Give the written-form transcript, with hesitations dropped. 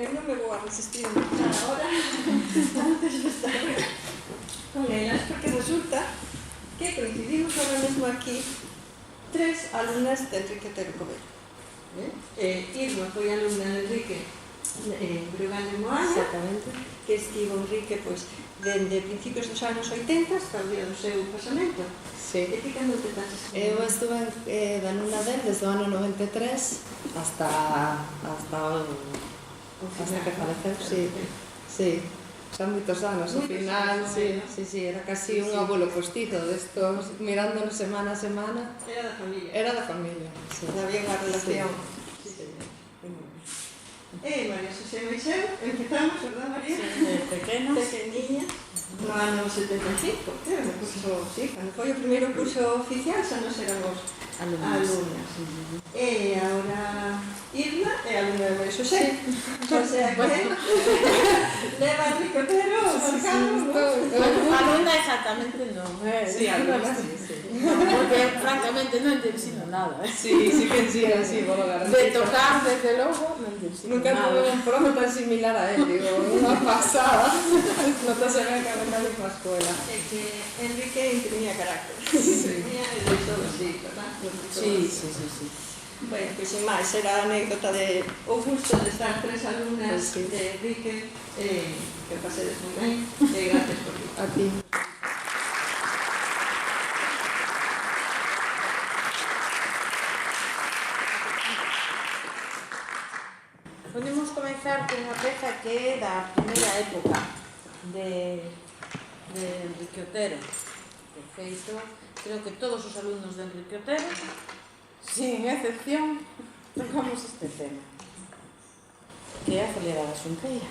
eu non me vou a resistir a empezar ahora antes de estar con elas, porque resulta que coincidimos ahora mesmo aquí 3 alumnas de Enrique Otero Covello. Irma foi alumna de Enrique Brugal de Moaña, que estivo Enrique pois, dende principios dos anos 80 hasta o día do seu pasamento. Sí. E ti cando te estás Eu estuve de alumna del desde o ano 93 hasta que faleceu, sí. Sí. Son moitos anos, ao final, sí, era casi un abuelo postizo destos, mirándonos semana a semana. Era da familia. Era da familia, sí. Era bien a relación. Sí, señor. María Xosé Moiseu, empezamos, verdad, María? Sí, de pequenas. Pequeniña, no ano 75, creo, no curso, sí, cando foi o primeiro curso oficial, xa nos éramos alumnas. E agora Irma é alumna de María Xosé. O sea que leva a Enrique Otero marcado, ¿no? Alumna exactamente non. Sí, alumna sí. Porque francamente non te ensino nada. Sí, que ensino, sí, vos lo garantizo. De tocar, desde logo, non te ensino Nunca nada. tuve un profe tan similar a él, digo, unha pasada. No te se ve que en la misma escuela. É que Enrique imprimía carácter. Sí. Imprimía de todo, sí, ¿verdad? Sí. Bueno, pois sin máis, era a anécdota de o gusto de estar 3 alumnas de Enrique, que pasedes moi ben, e gracias por ti. A ti. Podemos comenzar con unha peza que é da primeira época de Enrique Otero. De feito, creo que todos os alumnos de Enrique Otero, sin excepción, tocamos este tema, que é a Foliera da Xunqueira.